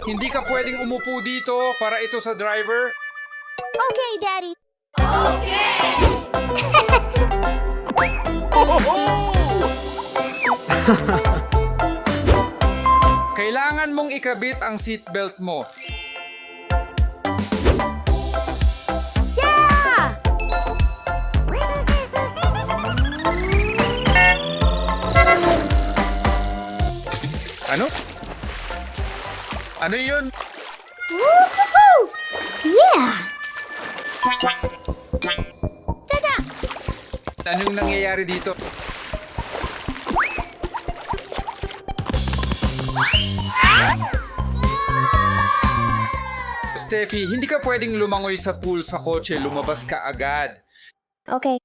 hindi ka pwedeng umupo dito para ito sa driver. Okay, Daddy. Kailangan mong ikabit ang seatbelt mo. Yeah! Ano? Ano yun? Woohoo! Yeah! Tada! Anong nangyayari dito? Steffi, hindi ka pwedeng lumangoy sa pool sa kotse. Lumabas ka agad. Okay.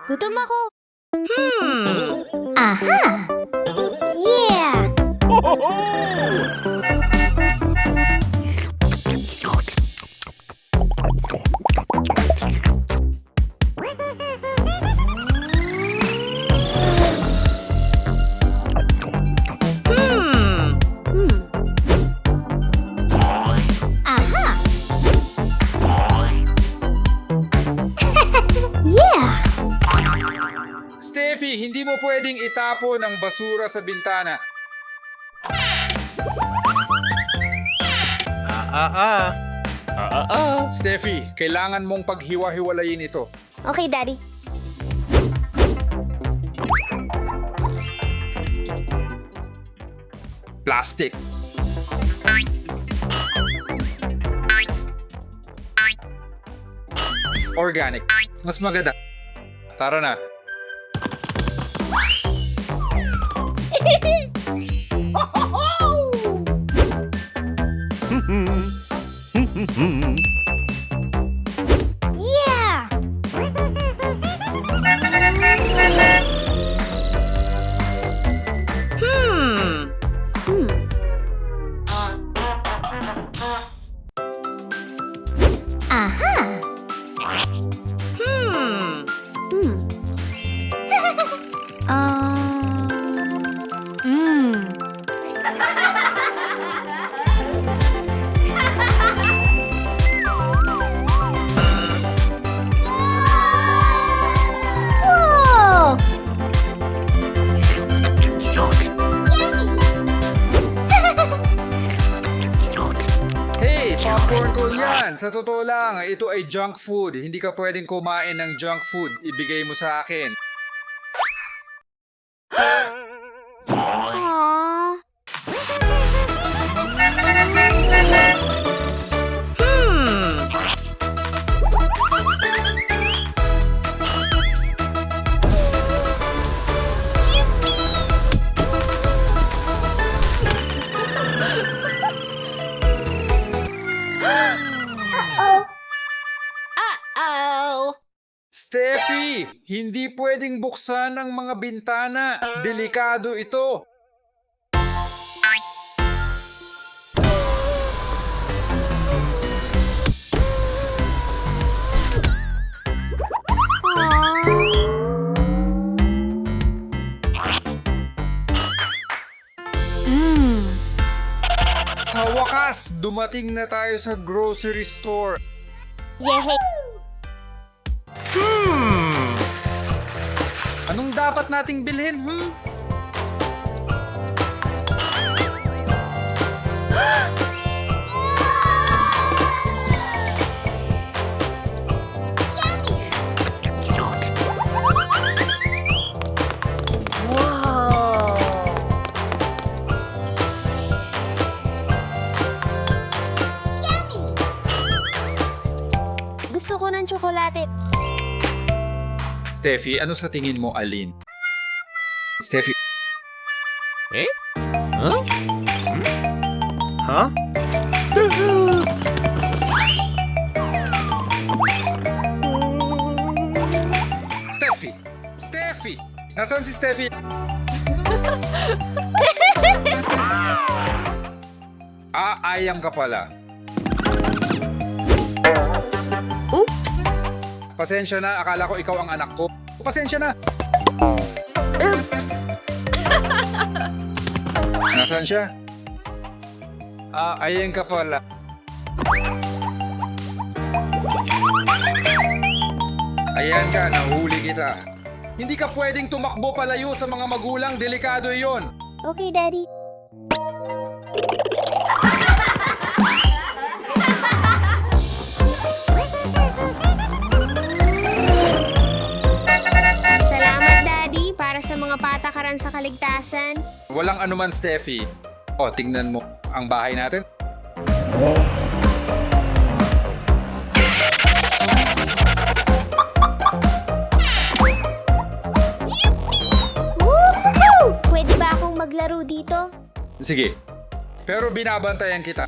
Gutom ako. Aha! Yeah! Aha! Yeah! Steffi, hindi mo pwedeng itapon ang basura sa bintana. Steffi, kailangan mong paghiwa-hiwalayin ito. Okay, Daddy. Plastic. Organic. Mas maganda. Tara na. Yeah! Aha! Whoa! Hey, popcorn ko yan! Sa totoo lang, ito ay junk food. Hindi ka pwedeng kumain ng junk food. Ibigay mo sa akin. Aww. Steffi, hindi pwedeng buksan ang mga bintana. Delikado ito. Sa wakas, dumating na tayo sa grocery store. Yehey! Anong dapat nating bilhin? Gusto ko ng tsokolate. Steffi, ano sa tingin mo, Alin? Steffi, Huh? Steffi! Steffi! Nasaan si Steffi? Aayang ka pala. Oops! Pasensya na, akala ko ikaw ang anak ko. Pasensya na. Oops! Nasaan siya? Ayan ka pala. Ayan ka, nahuli kita. Hindi ka pwedeng tumakbo palayo sa mga magulang, delikado iyon. Okay, Daddy. Salamat, Daddy, para sa mga patakaran sa kaligtasan. Walang anuman, Steffi. O, tingnan mo ang bahay natin. Woohoo! Pwede ba akong maglaro dito? Sige. Pero binabantayan kita.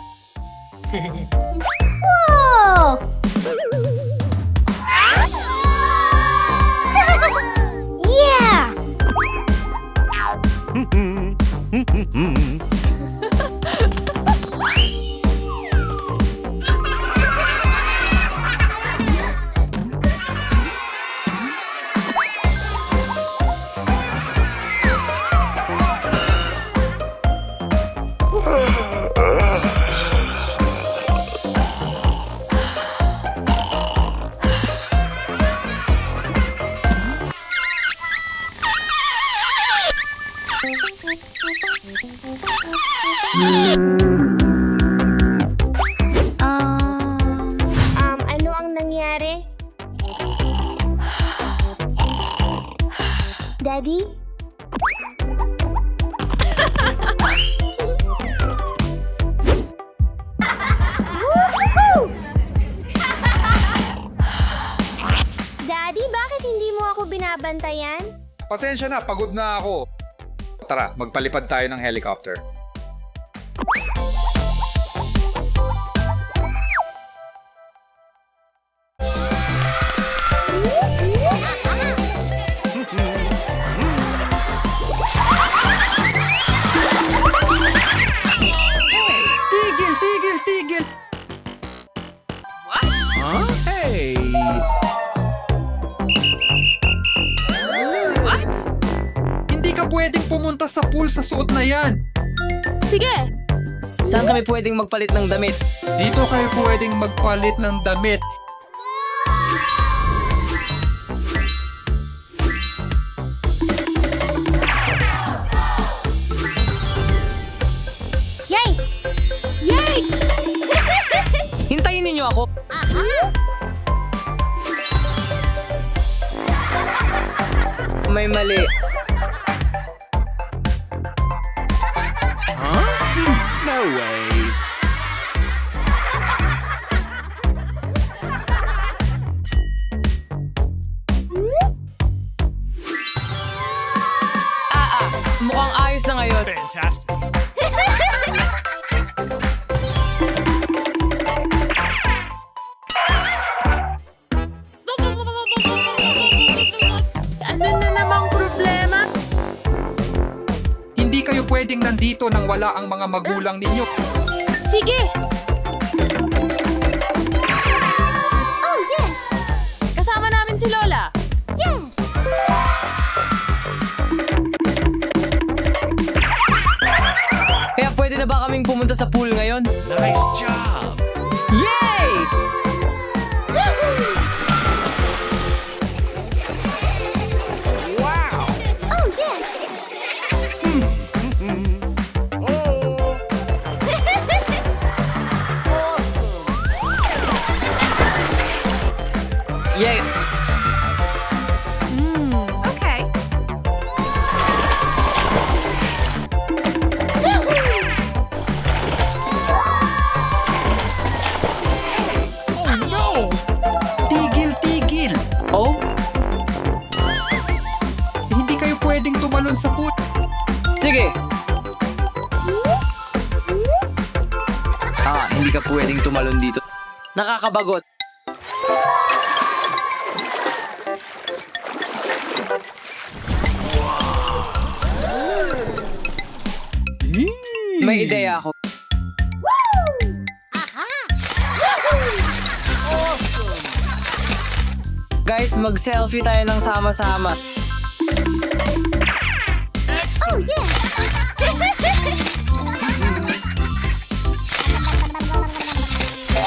Wow! Yeah! Ano ang nangyari? Daddy? Woohoo! Daddy, bakit hindi mo ako binabantayan? Pasensya na, pagod na ako. Tara, magpalipad tayo ng helicopter. Tigil, tigil, tigil! Hey! Hindi ka pwedeng pumunta sa pool sa suot na yan. Sige! Saan kami pwedeng magpalit ng damit? Dito kayo pwedeng magpalit ng damit. Yay! Yay! Hintayin ninyo ako. May mali. No way! Mukhang ayos na ngayon. Fantastic! Ano na namang problema? Hindi kayo pwedeng nandito nang wala ang mga magulang ninyo. Sige! Oh, yes! Kasama namin si Lola. Yes! Kaya pwede na ba kaming pumunta sa pool ngayon? Nice job! Yay! Wow! Oh, yes! Yay! Okay. Oh no! Tigil, tigil! Oh? Hindi kayo pwedeng tumalon sa pool. Sige! Hindi ka pwedeng tumalon dito. Nakakabagot. May ideya ako. Guys, mag-selfie tayo ng sama-sama. Oh, yes!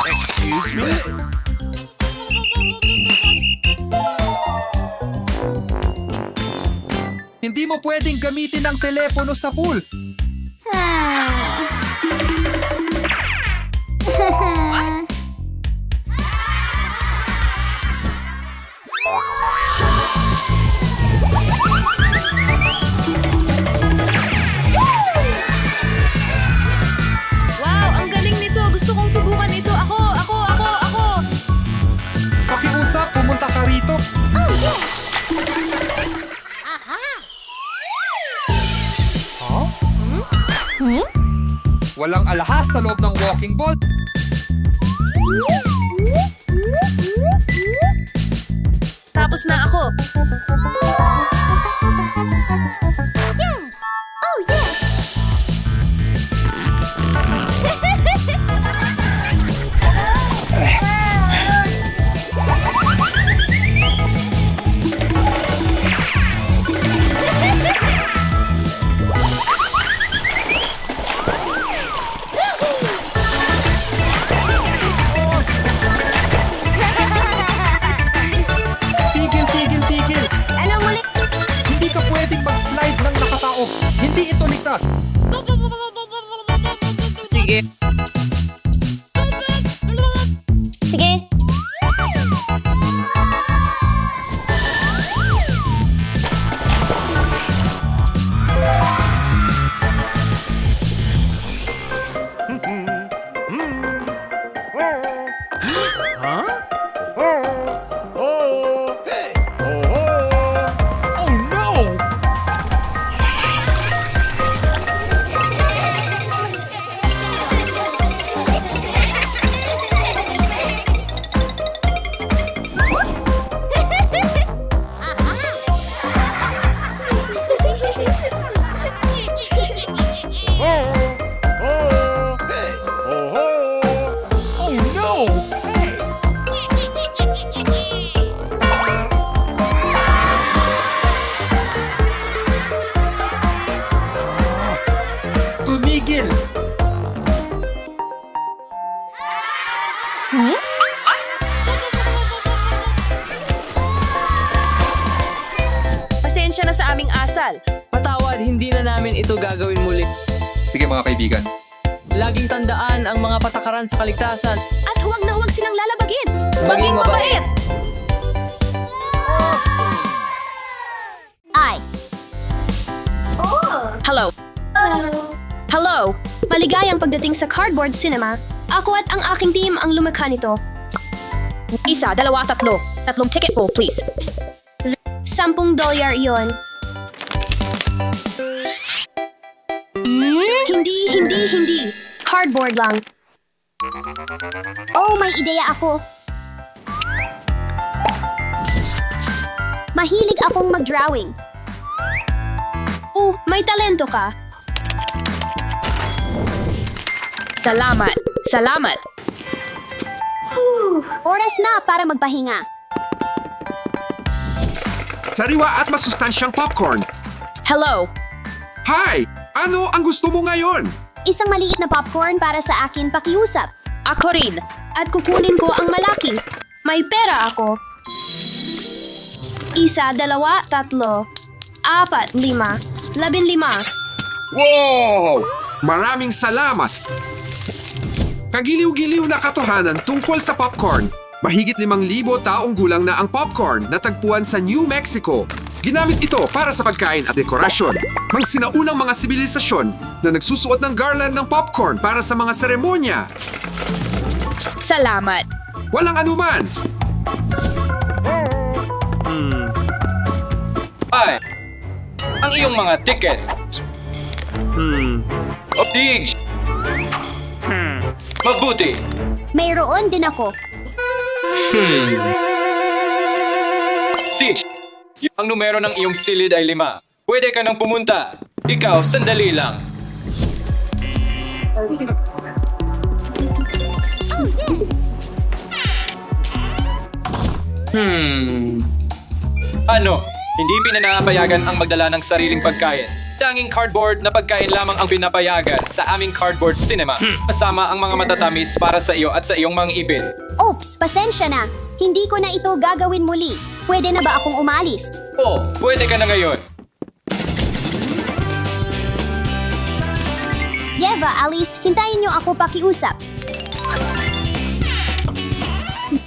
Excuse me? Hindi mo pwedeng gamitin ang telepono sa pool. Wow, ang galing nito. Gusto kong subukan ito. Ako. Pakiusap, pumunta ka rito. Oh, yes! Walang alahas sa loob ng walking ball. Tapos na ako. Yes! Oh, yes! Tigil! Ano muli? Hindi ka pwedeng mag-slide ng nakatao. Hindi ito ligtas. Sige. Sige. Oh no! Oh no! Tumigil! Pasensya na sa aming asal. Patawad, hindi na namin ito gagawin muli. Sige mga kaibigan. Laging tandaan ang mga patakaran sa kaligtasan. At huwag na huwag silang lalabagin. Maging mabait. Ay. Hello. Hello. Maligayang pagdating sa Cardboard Cinema. Ako at ang aking team ang lumikha nito. 1, 2, 3. 3 ticket po, please. $10 iyon. Hindi. Cardboard lang. Oh, may ideya ako. Mahilig akong mag-drawing. Oh, may talento ka. Salamat. Oras na para magpahinga. Sariwa at masustansyang popcorn. Hello. Hi! Ano ang gusto mo ngayon? Isang maliit na popcorn para sa akin pakiusap. Ako rin. At kukunin ko ang malaki. May pera ako. 1, 2, 3, 4, 5, 15. Wow! Maraming salamat! Kagiliw-giliw na katotohanan tungkol sa popcorn. Mahigit 5,000 taong gulang na ang popcorn na tagpuan sa New Mexico. Ginamit ito para sa pagkain at dekorasyon. Mang sinaunang mga sibilisasyon na nagsusuot ng garland ng popcorn para sa mga seremonya. Salamat. Walang anuman! Ay, ang iyong mga ticket. Dig. Mabuti. Mayroon din ako. Siege, ang numero ng iyong silid ay 5. Pwede ka nang pumunta. Ikaw, sandali lang. Oh, yes! Ano? Hindi pinanapayagan ang magdala ng sariling pagkain. Tanging cardboard na pagkain lamang ang pinapayagan sa aming cardboard cinema. Kasama ang mga matatamis para sa iyo at sa iyong mga ipin. Oops, pasensya na. Hindi ko na ito gagawin muli. Pwede na ba akong umalis? Oh, pwede ka na ngayon. Yeva, Alice, hintayin niyo ako pakiusap.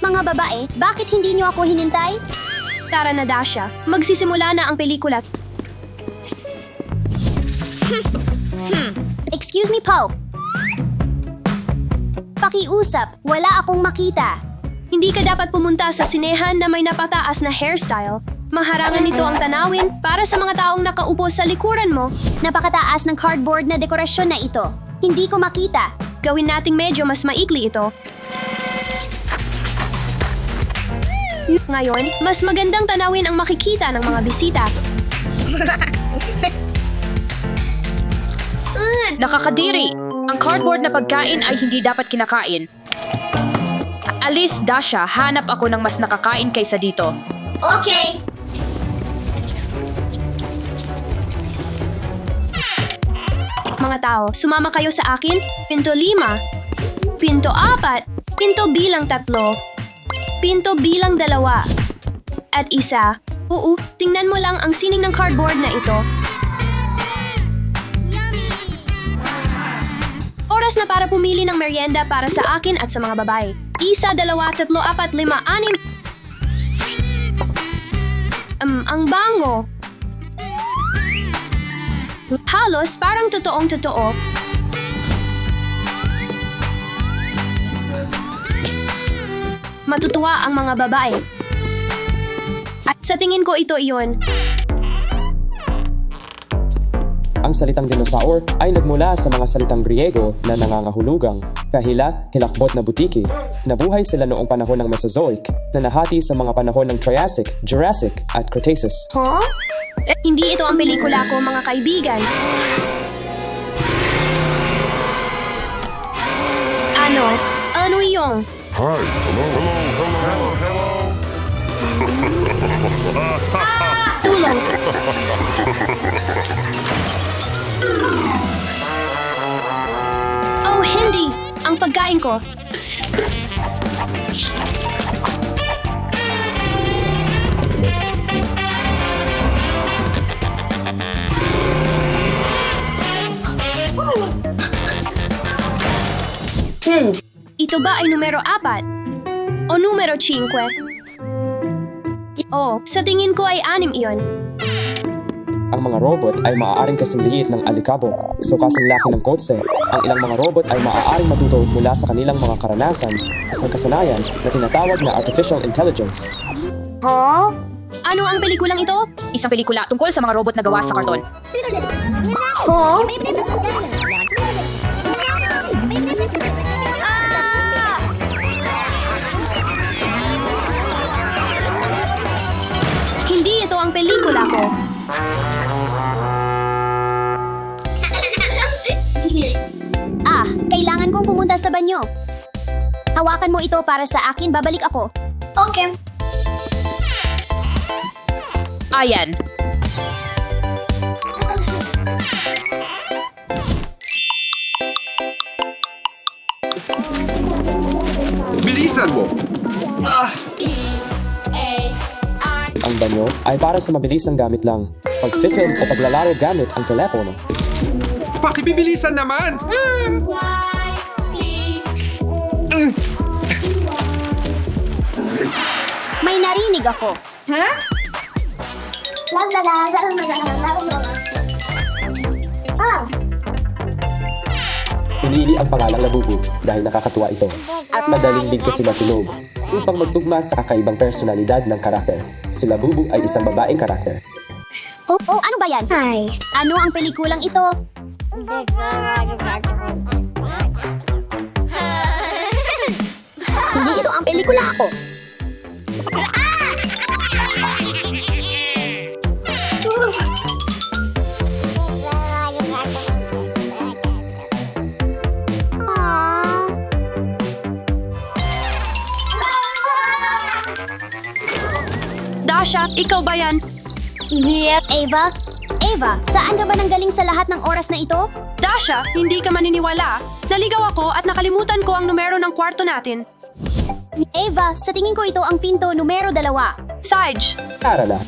Mga babae, bakit hindi niyo ako hinintay? Tara na, Dasha. Magsisimula na ang pelikula. Excuse me, Pope. Pakiusap, wala akong makita. Hindi ka dapat pumunta sa sinehan na may napataas na hairstyle. Maharangan nito ang tanawin para sa mga taong nakaupo sa likuran mo. Napakataas ng cardboard na dekorasyon na ito. Hindi ko makita. Gawin nating medyo mas maikli ito. Ngayon, mas magandang tanawin ang makikita ng mga bisita. Nakakadiri! Ang cardboard na pagkain ay hindi dapat kinakain. Alice, Dasha, hanap ako ng mas nakakain kaysa dito. Okay. Mga tao, sumama kayo sa akin. Pinto 5. Pinto 4. Pinto bilang 3. Pinto bilang 2. At 1. Oo, tingnan mo lang ang sining ng cardboard na ito. Oras na para pumili ng merienda para sa akin at sa mga babae. 1, 2, 3, 4, 5, 6. Ang bango. Halos parang totoong-totoo. Matutuwa ang mga babae. At sa tingin ko ito iyon. Ang salitang dinosaur ay nagmula sa mga salitang Griego na nangangahulugang kahila, hilakbot na butiki. Nabuhay sila noong panahon ng Mesozoic na nahati sa mga panahon ng Triassic, Jurassic at Cretaceous. Huh? Hindi ito ang pelikula ko, mga kaibigan. Ano? Ano yung? Tulong. Oh, hindi! Ang pagkain ko. Ito ba ay numero 4? O numero 5? Oh, sa tingin ko ay 6 iyon. Ang mga robot ay maaaring kasing liit ng alikabok, so kasing laki ng kotse. Ang ilang mga robot ay maaaring matuto mula sa kanilang mga karanasan, isang kasanayan na tinatawag na artificial intelligence. Ano ang pelikulang ito? Isang pelikula tungkol sa mga robot na gawa sa karton. Hindi ito ang pelikula ko. Kailangan kong pumunta sa banyo. Hawakan mo ito para sa akin, babalik ako. Okay. Ayan. Bilisan mo! Ang banyo ay para sa mabilisang gamit lang. Pag-film o paglalaro gamit ang telepono. Pakibibilisan naman! May narinig ako. Huh? Pinili ang pangalang Labubu dahil nakakatuwa ito. At madaling ligtas sila tulog upang magtugma sa kakaibang personalidad ng karakter. Si Labubu ay isang babaeng karakter. Oh, ano ba yan? Ay, ano ang pelikulang ito? Hindi ito ang pelikula ko. Dasha, ikaw ba yan? Ava? Ava, saan ka ba nanggaling sa lahat ng oras na ito? Dasha, hindi ka maniniwala. Naligaw ako at nakalimutan ko ang numero ng kwarto natin. Ava, sa tingin ko ito ang pinto numero 2. Sarge, Arala.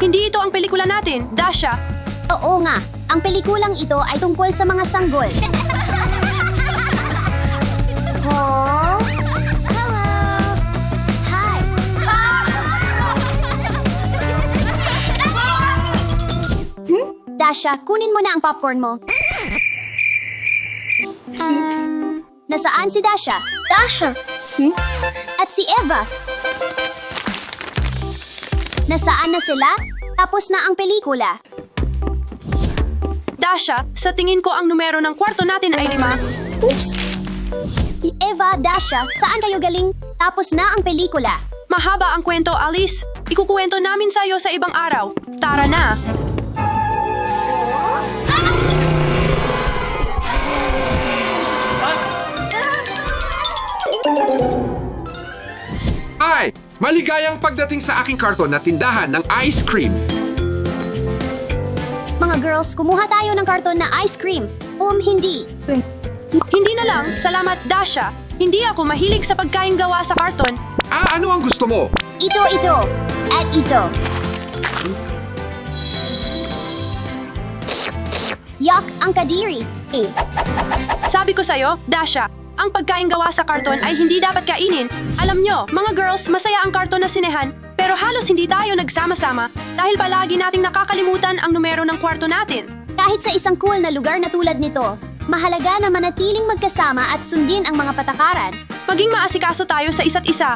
hindi ito ang pelikula natin. Dasha, Oo nga, ang pelikulang ito ay tungkol sa mga sanggol. Hello? Hi! Dasha, kunin mo na ang popcorn mo. Nasaan si Dasha? Dasha! At si Eva? Nasaan na sila? Tapos na ang pelikula. Dasha, sa tingin ko ang numero ng kwarto natin ay 5. Oops! Eva, Dasha, saan kayo galing? Tapos na ang pelikula. Mahaba ang kwento, Alice. Ikukuwento namin sa iyo sa ibang araw. Tara na! Ay! Maligayang pagdating sa aking karton na tindahan ng ice cream. Mga girls, kumuha tayo ng karton na ice cream. Hindi. Hindi na lang, salamat Dasha. Hindi ako mahilig sa pagkain gawa sa karton. Ano ang gusto mo? Ito, at ito. Yuck, ang kadiri. Sabi ko sa'yo, Dasha, ang pagkain gawa sa karton ay hindi dapat kainin. Alam nyo, mga girls, masaya ang karton na sinehan, pero halos hindi tayo nagsama-sama dahil palagi nating nakakalimutan ang numero ng kwarto natin. Kahit sa isang cool na lugar na tulad nito, mahalaga na manatiling magkasama at sundin ang mga patakaran. Maging maasikaso tayo sa isa't isa.